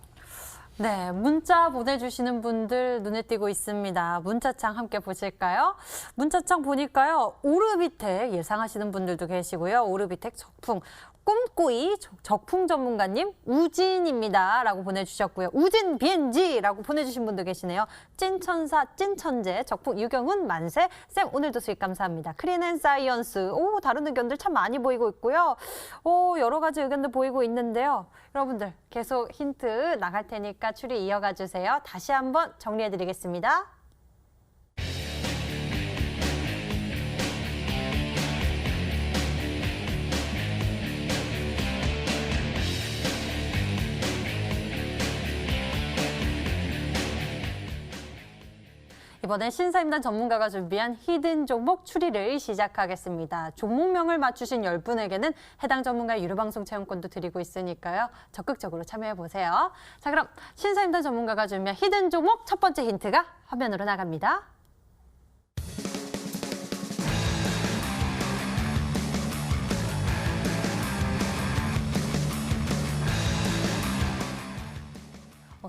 네, 문자 보내주시는 분들 눈에 띄고 있습니다. 문자창 함께 보실까요? 문자창 보니까요. 오르비텍 예상하시는 분들도 계시고요. 오르비텍 적풍. 꿈꾸이 적풍 전문가님 우진입니다 라고 보내주셨고요. 우진 BNG라고 보내주신 분도 계시네요. 찐천사 찐천재 적풍 유경훈 만세 쌤 오늘도 수익 감사합니다. 크린앤사이언스 오 다른 의견들 참 많이 보이고 있고요. 오 여러 가지 의견들 보이고 있는데요. 여러분들 계속 힌트 나갈 테니까 추리 이어가 주세요. 다시 한번 정리해드리겠습니다. 이번엔 신사임당 전문가가 준비한 히든 종목 추리를 시작하겠습니다. 종목명을 맞추신 10분에게는 해당 전문가의 유료방송 체험권도 드리고 있으니까요. 적극적으로 참여해보세요. 자, 그럼 신사임당 전문가가 준비한 히든 종목 첫 번째 힌트가 화면으로 나갑니다.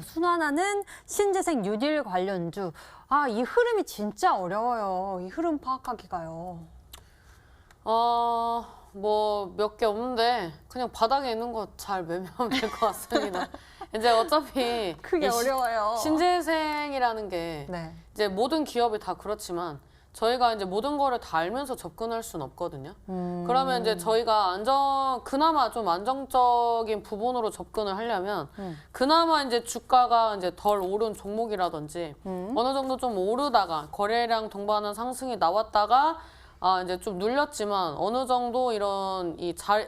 순환하는 신재생 뉴딜 관련주. 아, 이 흐름이 진짜 어려워요. 이 흐름 파악하기가요. 뭐 몇 개 없는데 그냥 바닥에 있는 거 잘 매매하면 될 것 같습니다. 이제 어차피 크게 어려워요. 신재생이라는 게 네. 이제 모든 기업이 다 그렇지만 저희가 이제 모든 거를 다 알면서 접근할 수는 없거든요. 그러면 이제 저희가 그나마 좀 안정적인 부분으로 접근을 하려면 그나마 이제 주가가 이제 덜 오른 종목이라든지 어느 정도 좀 오르다가 거래량 동반한 상승이 나왔다가 이제 좀 눌렸지만 어느 정도 이런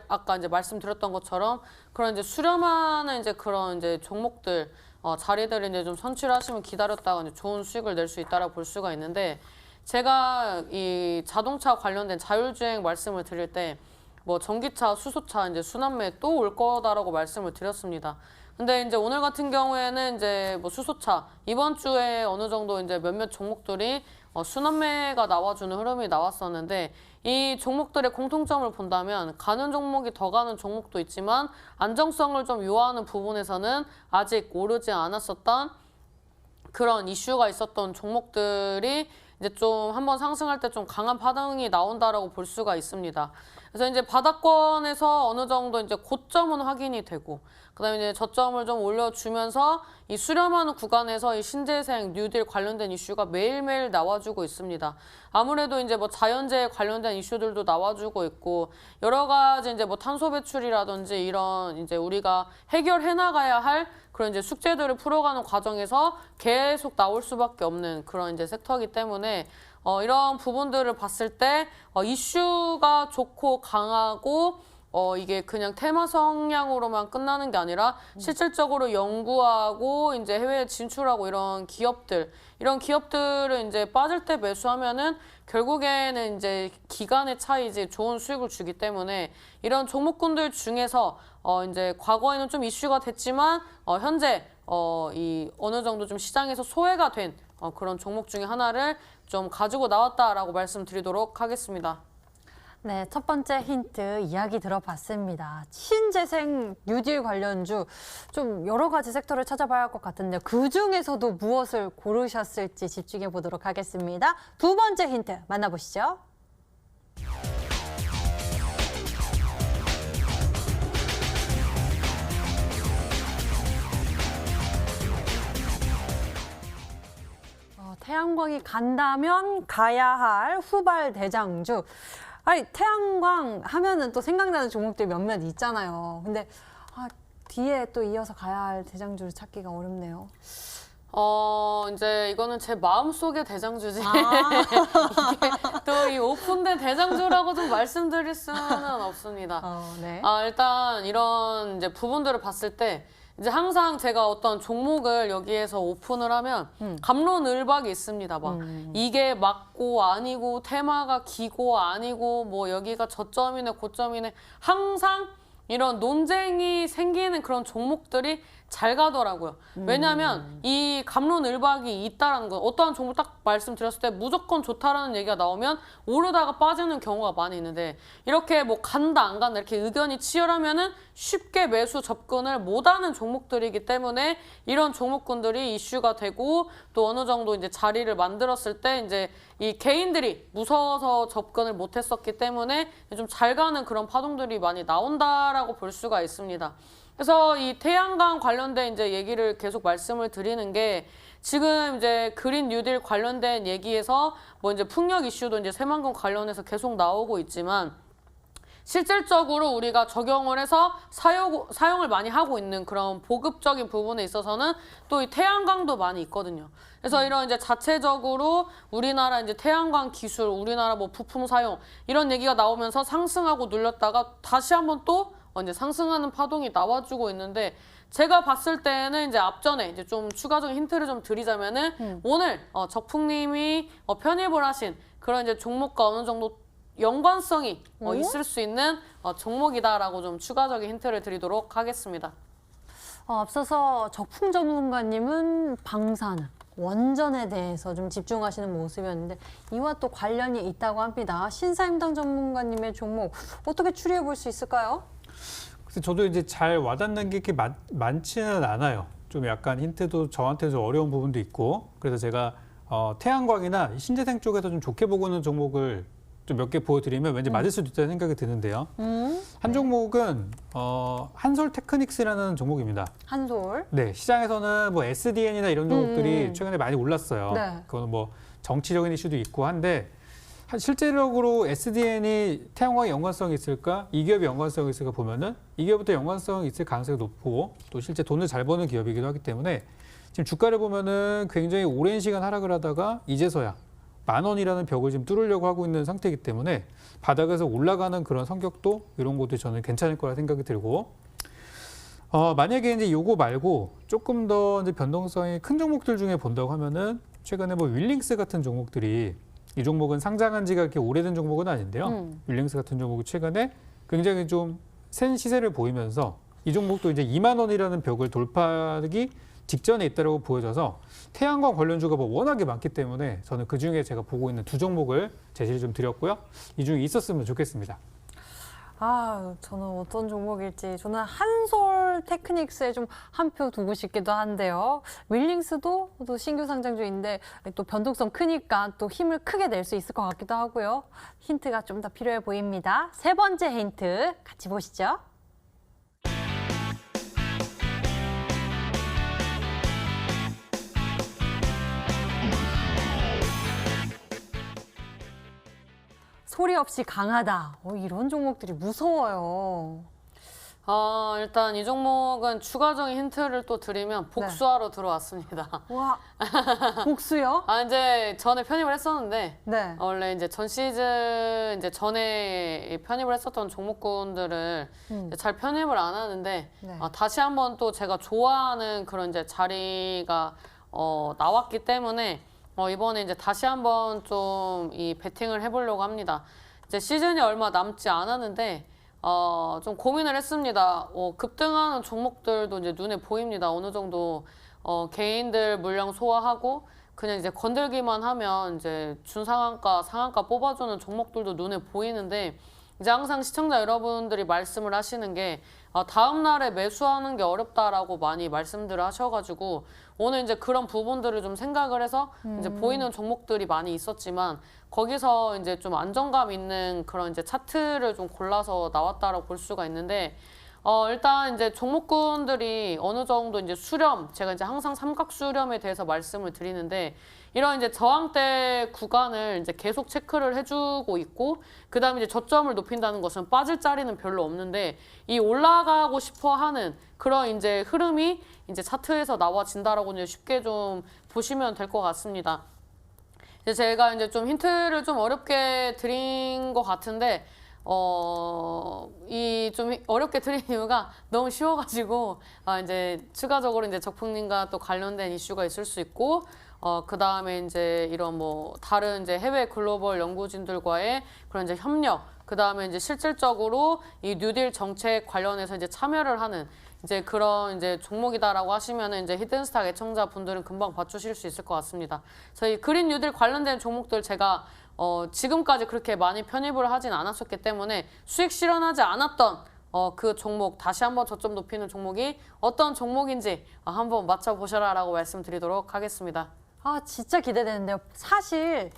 아까 이제 말씀드렸던 것처럼 그런 이제 수렴하는 이제 그런 이제 종목들 자리들을 이제 좀 선취하시면 기다렸다가 이제 좋은 수익을 낼 수 있다라고 볼 수가 있는데 제가 이 자동차 관련된 자율주행 말씀을 드릴 때 뭐 전기차, 수소차 이제 순환매 또 올 거다라고 말씀을 드렸습니다. 근데 이제 오늘 같은 경우에는 이제 뭐 수소차 이번 주에 어느 정도 이제 몇몇 종목들이 순환매가 나와주는 흐름이 나왔었는데 이 종목들의 공통점을 본다면 가는 종목이 더 가는 종목도 있지만 안정성을 좀 요하는 부분에서는 아직 오르지 않았었던 그런 이슈가 있었던 종목들이 이제 좀 한번 상승할 때 좀 강한 반응이 나온다라고 볼 수가 있습니다. 그래서 이제 바닥권에서 어느 정도 이제 고점은 확인이 되고 그다음에 이제 저점을 좀 올려주면서 이 수렴하는 구간에서 이 신재생 뉴딜 관련된 이슈가 매일매일 나와주고 있습니다. 아무래도 이제 뭐 자연재해 관련된 이슈들도 나와주고 있고 여러 가지 이제 뭐 탄소 배출이라든지 이런 이제 우리가 해결해 나가야 할 그런 이제 숙제들을 풀어가는 과정에서 계속 나올 수밖에 없는 그런 이제 섹터이기 때문에 이런 부분들을 봤을 때 이슈가 좋고 강하고 이게 그냥 테마 성향으로만 끝나는 게 아니라 실질적으로 연구하고 이제 해외에 진출하고 이런 기업들을 이제 빠질 때 매수하면은 결국에는 이제 기간의 차이지 좋은 수익을 주기 때문에 이런 종목군들 중에서 이제 과거에는 좀 이슈가 됐지만 현재 이 어느 정도 좀 시장에서 소외가 된 그런 종목 중에 하나를 좀 가지고 나왔다라고 말씀드리도록 하겠습니다. 네, 첫 번째 힌트 이야기 들어봤습니다. 신재생 뉴딜 관련주 좀 여러 가지 섹터를 찾아봐야 할 것 같은데 그 중에서도 무엇을 고르셨을지 집중해 보도록 하겠습니다. 두 번째 힌트 만나보시죠. 태양광이 간다면 가야 할 후발 대장주. 아니, 태양광 하면은 또 생각나는 종목들 몇몇 있잖아요. 근데 뒤에 또 이어서 가야 할 대장주를 찾기가 어렵네요. 이제 이거는 제 마음속의 대장주지. 또 이 오픈된 대장주라고 좀 말씀드릴 수는 없습니다. 네. 일단 이런 이제 부분들을 봤을 때 이제 항상 제가 어떤 종목을 여기에서 오픈을 하면 갑론을박이 있습니다. 막 이게 맞고 아니고 테마가 기고 아니고 뭐 여기가 저점이네 고점이네 항상 이런 논쟁이 생기는 그런 종목들이 잘 가더라고요. 왜냐하면 이 갑론을박이 있다라는 거 어떠한 종목 딱 말씀드렸을 때 무조건 좋다라는 얘기가 나오면 오르다가 빠지는 경우가 많이 있는데 이렇게 뭐 간다 안 간다 이렇게 의견이 치열하면은 쉽게 매수 접근을 못하는 종목들이기 때문에 이런 종목군들이 이슈가 되고 또 어느 정도 이제 자리를 만들었을 때 이제 이 개인들이 무서워서 접근을 못했었기 때문에 좀 잘 가는 그런 파동들이 많이 나온다라고 볼 수가 있습니다. 그래서 이 태양광 관련된 이제 얘기를 계속 말씀을 드리는 게 지금 이제 그린 뉴딜 관련된 얘기에서 뭐 이제 풍력 이슈도 이제 새만금 관련해서 계속 나오고 있지만 실질적으로 우리가 적용을 해서 사용을 많이 하고 있는 그런 보급적인 부분에 있어서는 또 이 태양광도 많이 있거든요. 그래서 이런 이제 자체적으로 우리나라 이제 태양광 기술, 우리나라 뭐 부품 사용 이런 얘기가 나오면서 상승하고 눌렸다가 다시 한번 또 이제 상승하는 파동이 나와주고 있는데 제가 봤을 때는 이제 앞전에 이제 좀 추가적인 힌트를 좀 드리자면은 오늘 적풍님이 편입을 하신 그런 이제 종목과 어느 정도 연관성이 있을 수 있는 종목이다라고 좀 추가적인 힌트를 드리도록 하겠습니다. 앞서서 적풍 전문가님은 방사능, 원전에 대해서 좀 집중하시는 모습이었는데 이와 또 관련이 있다고 합니다. 신사임당 전문가님의 종목 어떻게 추리해 볼 수 있을까요? 그래서 저도 이제 잘 와닿는 게 이렇게 많지는 않아요. 좀 약간 힌트도 저한테 좀 어려운 부분도 있고 그래서 제가 태양광이나 신재생 쪽에서 좀 좋게 보고 있는 종목을 좀 몇 개 보여드리면 왠지 맞을 수도 있다는 생각이 드는데요. 한 종목은 한솔테크닉스라는 종목입니다. 한솔. 네, 시장에서는 뭐 SDN이나 이런 종목들이 최근에 많이 올랐어요. 네. 그거는 뭐 정치적인 이슈도 있고 한데 실제적으로 SDN이 태양광에 연관성이 있을까? 이 기업이 연관성이 있을까 보면은 이 기업부터 연관성이 있을 가능성이 높고 또 실제 돈을 잘 버는 기업이기도 하기 때문에 지금 주가를 보면은 굉장히 오랜 시간 하락을 하다가 이제서야 10,000원이라는 벽을 지금 뚫으려고 하고 있는 상태이기 때문에 바닥에서 올라가는 그런 성격도 이런 것도 저는 괜찮을 거라 생각이 들고 만약에 이제 요거 말고 조금 더 이제 변동성이 큰 종목들 중에 본다고 하면은 최근에 뭐 윌링스 같은 종목들이 이 종목은 상장한 지가 그렇게 오래된 종목은 아닌데요. 윌링스 같은 종목이 최근에 굉장히 좀 센 시세를 보이면서 이 종목도 이제 20,000원이라는 벽을 돌파하기 직전에 있다고 보여져서 태양광 관련주가 뭐 워낙에 많기 때문에 저는 그 중에 제가 보고 있는 두 종목을 제시를 좀 드렸고요. 이 중에 있었으면 좋겠습니다. 저는 어떤 종목일지 저는 한솔 테크닉스에 좀 한 표 두고 싶기도 한데요. 윌링스도 또 신규 상장주인데 또 변동성 크니까 또 힘을 크게 낼 수 있을 것 같기도 하고요. 힌트가 좀 더 필요해 보입니다. 세 번째 힌트 같이 보시죠. 소리 없이 강하다. 이런 종목들이 무서워요. 일단 이 종목은 추가적인 힌트를 또 드리면 복수하러 들어왔습니다. 와, 복수요? 이제 전에 편입을 했었는데 네. 원래 이제 전 시즌 이제 전에 편입을 했었던 종목군들을 이제 잘 편입을 안 하는데 네. 다시 한번 또 제가 좋아하는 그런 이제 자리가 나왔기 때문에 이번에 이제 다시 한번 좀 이 베팅을 해보려고 합니다. 이제 시즌이 얼마 남지 않았는데 좀 고민을 했습니다. 급등하는 종목들도 이제 눈에 보입니다. 어느 정도 개인들 물량 소화하고 그냥 이제 건들기만 하면 이제 준상한가, 상한가 뽑아주는 종목들도 눈에 보이는데 이제 항상 시청자 여러분들이 말씀을 하시는 게 다음 날에 매수하는 게 어렵다라고 많이 말씀들을 하셔가지고 오늘 이제 그런 부분들을 좀 생각을 해서 이제 보이는 종목들이 많이 있었지만 거기서 이제 좀 안정감 있는 그런 이제 차트를 좀 골라서 나왔다라고 볼 수가 있는데 일단 이제 종목군들이 어느 정도 이제 수렴, 제가 이제 항상 삼각 수렴에 대해서 말씀을 드리는데 이런 이제 저항대 구간을 이제 계속 체크를 해주고 있고 그다음에 이제 저점을 높인다는 것은 빠질 자리는 별로 없는데 이 올라가고 싶어 하는 그런 이제 흐름이 이제 차트에서 나와진다라고 이제 쉽게 좀 보시면 될 것 같습니다. 이제 제가 이제 좀 힌트를 좀 어렵게 드린 것 같은데 이 좀 어렵게 드린 이유가 너무 쉬워가지고 이제 추가적으로 이제 적풍님과 또 관련된 이슈가 있을 수 있고 그 다음에 이제 이런 뭐 다른 이제 해외 글로벌 연구진들과의 그런 이제 협력, 그 다음에 이제 실질적으로 이 뉴딜 정책 관련해서 이제 참여를 하는 이제 그런 이제 종목이다라고 하시면은 이제 히든스탁 애청자분들은 금방 봐주실 수 있을 것 같습니다. 저희 그린 뉴딜 관련된 종목들 제가 지금까지 그렇게 많이 편입을 하진 않았었기 때문에 수익 실현하지 않았던 그 종목, 다시 한번 저점 높이는 종목이 어떤 종목인지 한번 맞춰보셔라라고 말씀드리도록 하겠습니다. 진짜 기대되는데요. 사실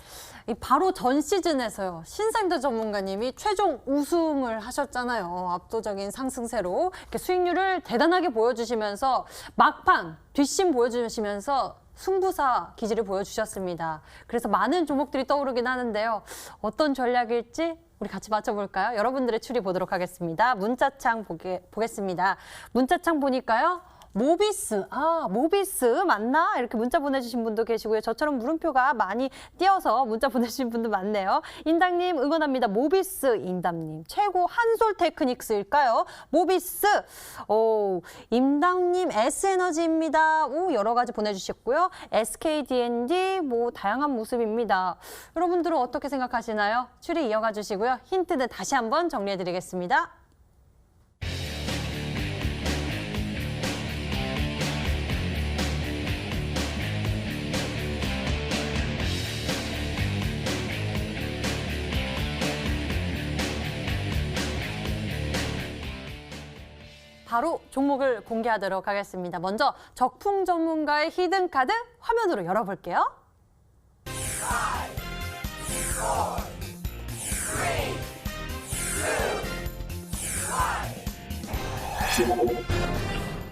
바로 전 시즌에서요. 신상도 전문가님이 최종 우승을 하셨잖아요. 압도적인 상승세로 이렇게 수익률을 대단하게 보여주시면서 막판 뒷심 보여주시면서 승부사 기질을 보여주셨습니다. 그래서 많은 종목들이 떠오르긴 하는데요. 어떤 전략일지 우리 같이 맞춰볼까요? 여러분들의 추리 보도록 하겠습니다. 문자창 보겠습니다. 문자창 보니까요. 모비스, 모비스 맞나? 이렇게 문자 보내주신 분도 계시고요. 저처럼 물음표가 많이 띄어서 문자 보내주신 분도 많네요. 인당님 응원합니다. 모비스 인담님. 최고 한솔 테크닉스일까요? 모비스. 임당님 S에너지입니다. 여러 가지 보내주셨고요. SKDND 뭐 다양한 모습입니다. 여러분들은 어떻게 생각하시나요? 추리 이어가 주시고요. 힌트는 다시 한번 정리해드리겠습니다. 바로 종목을 공개하도록 하겠습니다. 먼저 적풍 전문가의 히든 카드 화면으로 열어볼게요.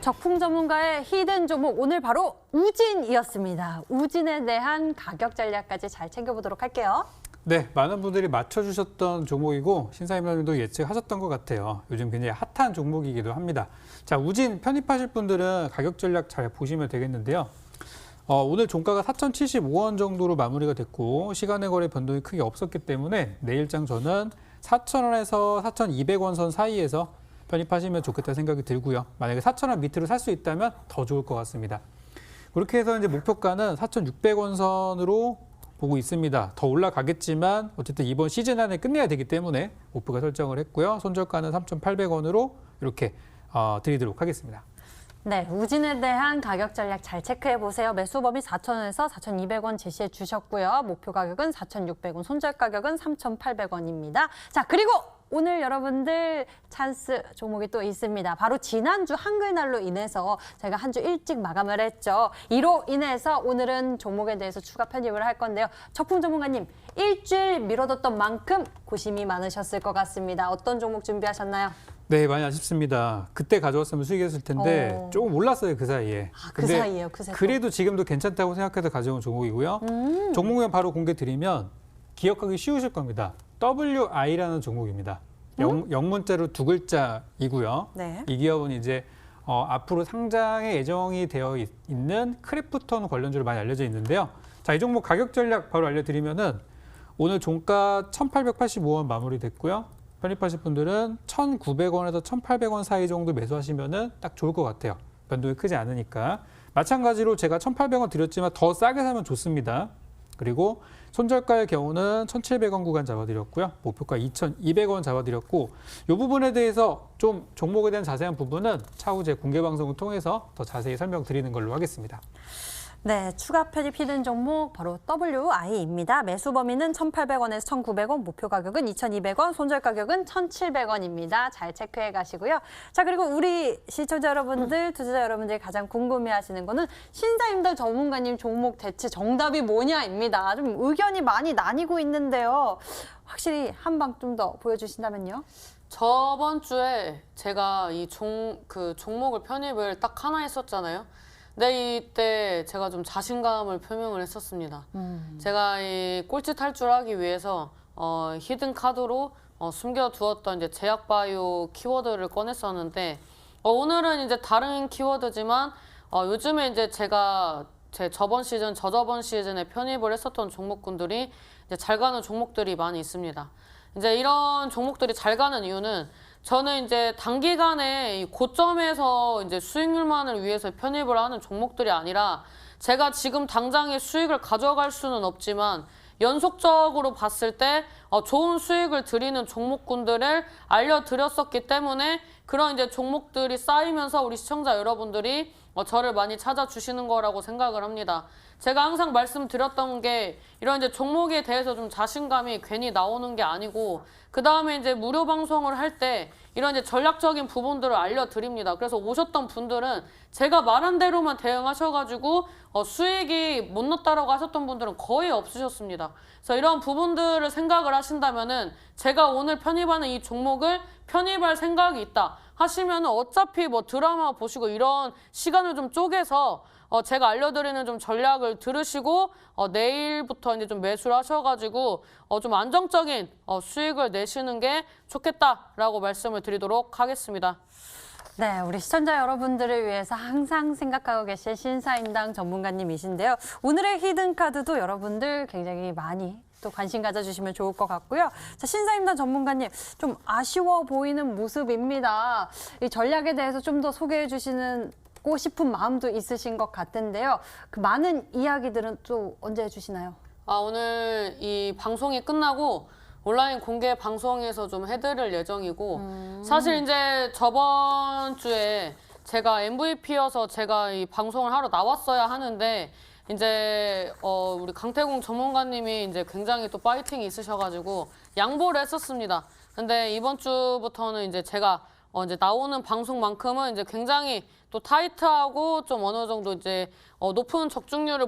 적풍 전문가의 히든 종목 오늘 바로 우진이었습니다. 우진에 대한 가격 전략까지 잘 챙겨보도록 할게요. 네, 많은 분들이 맞춰주셨던 종목이고 신사임당님도 예측하셨던 것 같아요. 요즘 굉장히 핫한 종목이기도 합니다. 자, 우진 편입하실 분들은 가격 전략 잘 보시면 되겠는데요. 오늘 종가가 4,075원 정도로 마무리가 됐고 시간의 거래 변동이 크게 없었기 때문에 내일장 저는 4,000원에서 4,200원 선 사이에서 편입하시면 좋겠다 생각이 들고요. 만약에 4,000원 밑으로 살 수 있다면 더 좋을 것 같습니다. 그렇게 해서 이제 목표가는 4,600원 선으로 보고 있습니다. 더 올라가겠지만 어쨌든 이번 시즌 안에 끝내야 되기 때문에 목표가 설정을 했고요. 손절가는 3,800원으로 이렇게 드리도록 하겠습니다. 네, 우진에 대한 가격 전략 잘 체크해 보세요. 매수 범위 4,000원에서 4,200원 제시해 주셨고요. 목표 가격은 4,600원, 손절 가격은 3,800원입니다. 자, 그리고 오늘 여러분들 찬스 종목이 또 있습니다. 바로 지난주 한글날로 인해서 제가 한 주 일찍 마감을 했죠. 이로 인해서 오늘은 종목에 대해서 추가 편입을 할 건데요. 적풍 전문가님, 일주일 미뤄뒀던 만큼 고심이 많으셨을 것 같습니다. 어떤 종목 준비하셨나요? 네, 많이 아쉽습니다. 그때 가져왔으면 수익이었을 텐데 조금 올랐어요, 그 사이에. 그 사이에요, 그 사이에. 그래도 지금도 괜찮다고 생각해서 가져온 종목이고요. 종목명 바로 공개 드리면 기억하기 쉬우실 겁니다. WI라는 종목입니다. 영문자로 두 글자이고요. 네. 이 기업은 이제 앞으로 상장에 예정이 되어 있는 크래프톤 관련주로 많이 알려져 있는데요. 자, 이 종목 가격 전략 바로 알려드리면은 오늘 종가 1,885원 마무리됐고요. 편입하실 분들은 1,900원에서 1,800원 사이 정도 매수하시면은 딱 좋을 것 같아요. 변동이 크지 않으니까. 마찬가지로 제가 1,800원 드렸지만 더 싸게 사면 좋습니다. 그리고 손절가의 경우는 1,700원 구간 잡아드렸고요. 목표가 2,200원 잡아드렸고 이 부분에 대해서 좀 종목에 대한 자세한 부분은 차후 제 공개 방송을 통해서 더 자세히 설명드리는 걸로 하겠습니다. 네, 추가 편입 히든 종목 바로 WI입니다. 매수 범위는 1,800원에서 1,900원, 목표 가격은 2,200원, 손절 가격은 1,700원입니다. 잘 체크해 가시고요. 자, 그리고 우리 시청자 여러분들, 투자자 여러분들이 가장 궁금해하시는 거는 신사임당 전문가님 종목 대체 정답이 뭐냐입니다. 좀 의견이 많이 나뉘고 있는데요. 확실히 한 방 좀 더 보여주신다면요. 저번 주에 제가 이 종목을 편입을 딱 하나 했었잖아요. 근데 이때 제가 좀 자신감을 표명을 했었습니다. 제가 이 꼴찌 탈출하기 위해서 히든 카드로 숨겨두었던 이제 제약바이오 키워드를 꺼냈었는데 오늘은 이제 다른 키워드지만 요즘에 이제 제가 제 저번 시즌, 저저번 시즌에 편입을 했었던 종목군들이 이제 잘 가는 종목들이 많이 있습니다. 이제 이런 종목들이 잘 가는 이유는 저는 이제 단기간에 이 고점에서 이제 수익률만을 위해서 편입을 하는 종목들이 아니라 제가 지금 당장의 수익을 가져갈 수는 없지만 연속적으로 봤을 때 좋은 수익을 드리는 종목군들을 알려드렸었기 때문에 그런 이제 종목들이 쌓이면서 우리 시청자 여러분들이 저를 많이 찾아주시는 거라고 생각을 합니다. 제가 항상 말씀드렸던 게 이런 이제 종목에 대해서 좀 자신감이 괜히 나오는 게 아니고 그 다음에 이제 무료 방송을 할 때 이런 이제 전략적인 부분들을 알려드립니다. 그래서 오셨던 분들은 제가 말한 대로만 대응하셔가지고 수익이 못 났다라고 하셨던 분들은 거의 없으셨습니다. 그래서 이런 부분들을 생각을 하신다면은 제가 오늘 편입하는 이 종목을 편입할 생각이 있다 하시면은 어차피 뭐 드라마 보시고 이런 시간을 좀 쪼개서 제가 알려드리는 좀 전략을 들으시고 내일부터 이제 좀 매수를 하셔가지고 좀 안정적인 수익을 내시는 게 좋겠다라고 말씀을 드리도록 하겠습니다. 네, 우리 시청자 여러분들을 위해서 항상 생각하고 계신 신사임당 전문가님이신데요. 오늘의 히든카드도 여러분들 굉장히 많이 또 관심 가져주시면 좋을 것 같고요. 자, 신사임당 전문가님, 좀 아쉬워 보이는 모습입니다. 이 전략에 대해서 좀 더 소개해 주시는 고 싶은 마음도 있으신 것 같은데요. 그 많은 이야기들은 또 언제 해주시나요? 오늘 이 방송이 끝나고 온라인 공개 방송에서 좀 해드릴 예정이고 사실 이제 저번 주에 제가 MVP여서 제가 이 방송을 하러 나왔어야 하는데 이제 우리 강태공 전문가님이 이제 굉장히 또 파이팅이 있으셔가지고 양보를 했었습니다. 근데 이번 주부터는 이제 제가 이제 나오는 방송만큼은 이제 굉장히 또 타이트하고 좀 어느 정도 이제 높은 적중률을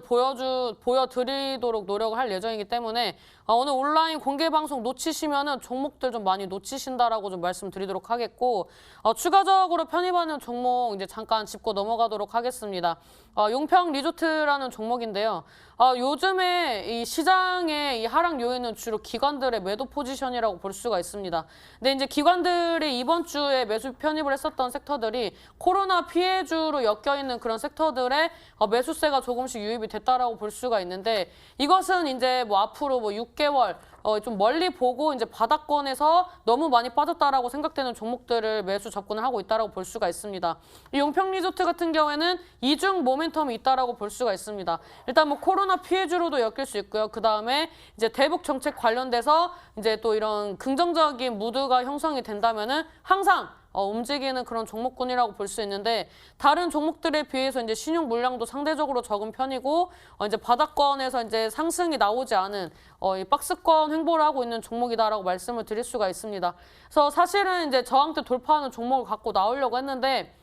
보여드리도록 노력을 할 예정이기 때문에 오늘 온라인 공개 방송 놓치시면은 종목들 좀 많이 놓치신다라고 좀 말씀드리도록 하겠고 추가적으로 편입하는 종목 이제 잠깐 짚고 넘어가도록 하겠습니다. 용평 리조트라는 종목인데요. 요즘에 이 시장의 이 하락 요인은 주로 기관들의 매도 포지션이라고 볼 수가 있습니다. 근데 이제 기관들이 이번 주에 매수 편입을 했었던 섹터들이 코로나 피해주로 엮여 있는 그런 섹터들의 매수세가 조금씩 유입이 됐다라고 볼 수가 있는데 이것은 이제 뭐 앞으로 뭐 6개월 좀 멀리 보고 이제 바닥권에서 너무 많이 빠졌다라고 생각되는 종목들을 매수 접근을 하고 있다라고 볼 수가 있습니다. 이 용평 리조트 같은 경우에는 이중 모멘텀이 있다라고 볼 수가 있습니다. 일단 뭐 코로나 피해주로도 엮일 수 있고요. 그 다음에 이제 대북 정책 관련돼서 이제 또 이런 긍정적인 무드가 형성이 된다면은 항상 움직이는 그런 종목군이라고 볼 수 있는데 다른 종목들에 비해서 이제 신용 물량도 상대적으로 적은 편이고 이제 바닥권에서 이제 상승이 나오지 않은 이 박스권 횡보를 하고 있는 종목이다라고 말씀을 드릴 수가 있습니다. 그래서 사실은 이제 저항대 돌파하는 종목을 갖고 나오려고 했는데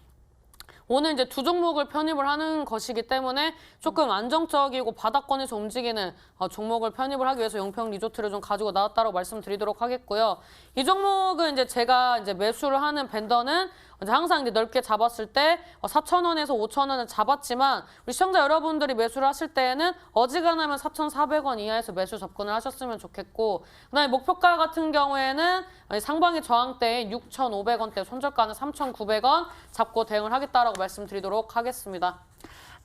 오늘 이제 두 종목을 편입을 하는 것이기 때문에 조금 안정적이고 바닥권에서 움직이는 종목을 편입을 하기 위해서 용평 리조트를 좀 가지고 나왔다고 말씀드리도록 하겠고요. 이 종목은 이제 제가 이제 매수를 하는 밴더는 이제 항상 이제 넓게 잡았을 때 4,000원에서 5,000원을 잡았지만 우리 시청자 여러분들이 매수를 하실 때에는 어지간하면 4,400원 이하에서 매수 접근을 하셨으면 좋겠고 그다음에 목표가 같은 경우에는 상방의 저항대인 6,500원대 손절가는 3,900원 잡고 대응을 하겠다라고 말씀드리도록 하겠습니다.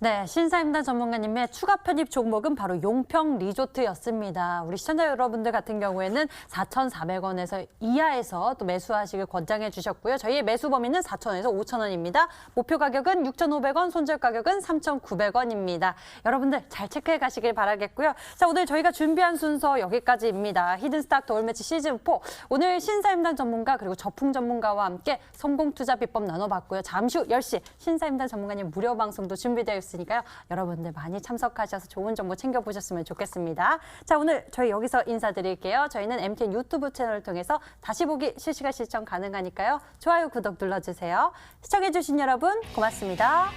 네, 신사임당 전문가님의 추가 편입 종목은 바로 용평 리조트였습니다. 우리 시청자 여러분들 같은 경우에는 4,400원에서 이하에서 또 매수하시길 권장해 주셨고요. 저희의 매수 범위는 4,000원에서 5,000원입니다. 목표 가격은 6,500원, 손절 가격은 3,900원입니다. 여러분들 잘 체크해 가시길 바라겠고요. 자, 오늘 저희가 준비한 순서 여기까지입니다. 히든스탁 더블매치 시즌4. 오늘 신사임당 전문가 그리고 저풍 전문가와 함께 성공 투자 비법 나눠봤고요. 잠시 후 10시 신사임당 전문가님 무료 방송도 준비되어 있습니다. 있으니까요. 여러분들 많이 참석하셔서 좋은 정보 챙겨보셨으면 좋겠습니다. 자, 오늘 저희 여기서 인사드릴게요. 저희는 MTN 유튜브 채널을 통해서 다시 보기 실시간 시청 가능하니까요. 좋아요, 구독 눌러주세요. 시청해주신 여러분 고맙습니다.